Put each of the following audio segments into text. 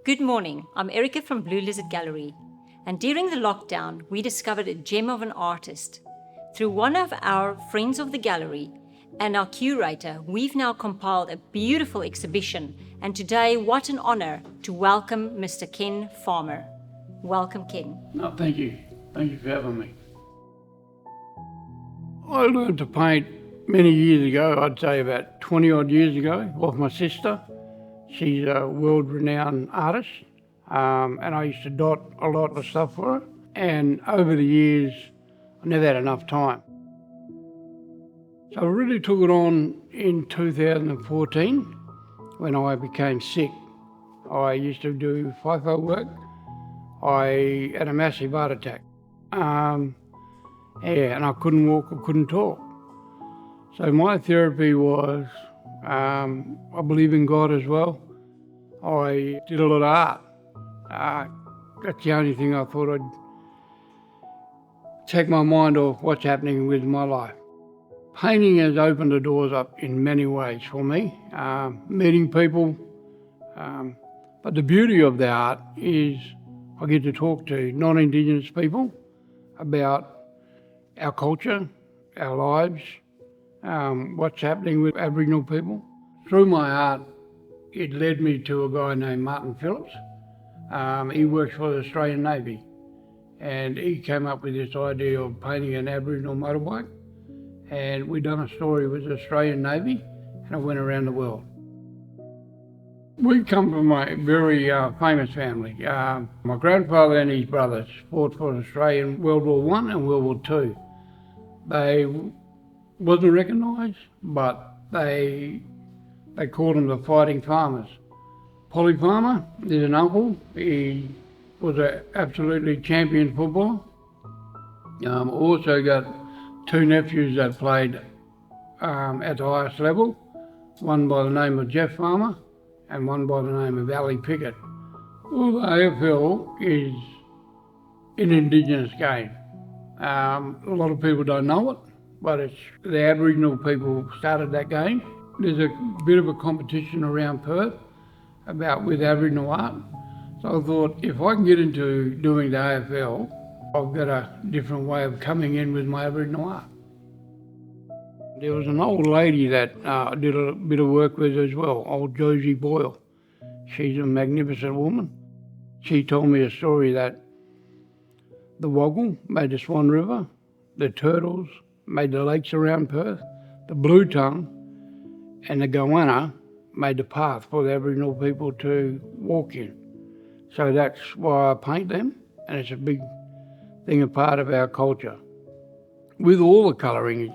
Good morning, I'm Erica from Blue Lizard Gallery, and during the lockdown we discovered a gem of an artist. Through one of our friends of the gallery and our curator, we've now compiled a beautiful exhibition, and today what an honour to welcome Mr. Ken Farmer. Welcome, Ken. No, thank you. Thank you for having me. I learned to paint many years ago, I'd say about 20 odd years ago, off my sister. She's a world-renowned artist, and I used to dot a lot of stuff for her. And over the years, I never had enough time. So I really took it on in 2014 when I became sick. I used to do FIFO work. I had a massive heart attack. And I couldn't walk or couldn't talk. So my therapy was, I believe in God as well. I did a lot of art. That's the only thing I thought I'd take my mind off what's happening with my life. Painting has opened the doors up in many ways for me, meeting people. But the beauty of the art is I get to talk to non-Indigenous people about our culture, our lives, what's happening with Aboriginal people. Through my art, it led me to a guy named Martin Phillips. He works for the Australian Navy, and he came up with this idea of painting an Aboriginal motorbike, and we done a story with the Australian Navy, and I went around the world. We come from a very famous family. My grandfather and his brothers fought for Australia in World War I and World War II. They wasn't recognised, but they called them the fighting farmers. Polly Farmer is an uncle. He was an absolutely champion footballer. Also got two nephews that played at the highest level, one by the name of Jeff Farmer and one by the name of Bev Pickett. Well, the AFL is an Indigenous game. A lot of people don't know it, but it's the Aboriginal people started that game. There's a bit of a competition around Perth with Aboriginal art. So I thought, if I can get into doing the AFL, I've got a different way of coming in with my Aboriginal art. There was an old lady that I did a bit of work with as well, old Josie Boyle. She's a magnificent woman. She told me a story that the Woggle made the Swan River, the turtles made the lakes around Perth, the blue tongue and the goanna made the path for the Aboriginal people to walk in. So that's why I paint them, and it's a big thing, a part of our culture. With all the colouring,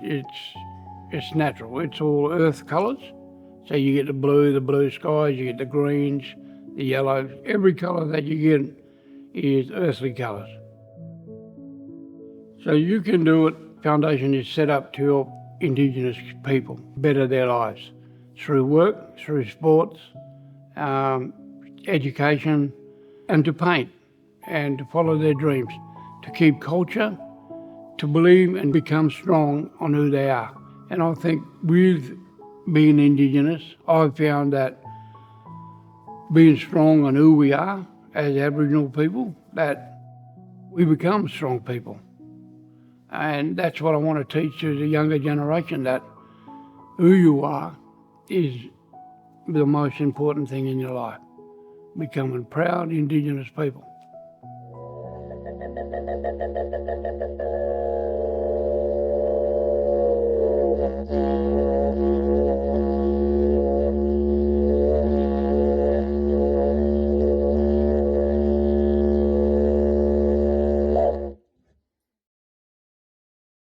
it's natural. It's all earth colours. So you get the blue skies, you get the greens, the yellows. Every colour that you get is earthly colours. So you can do it. Foundation is set up to help Indigenous people better their lives through work, through sports, education, and to paint and to follow their dreams, to keep culture, to believe and become strong on who they are. And I think with being Indigenous, I've found that being strong on who we are as Aboriginal people, that we become strong people. And that's what I want to teach to the younger generation, that who you are is the most important thing in your life. Becoming proud Indigenous people.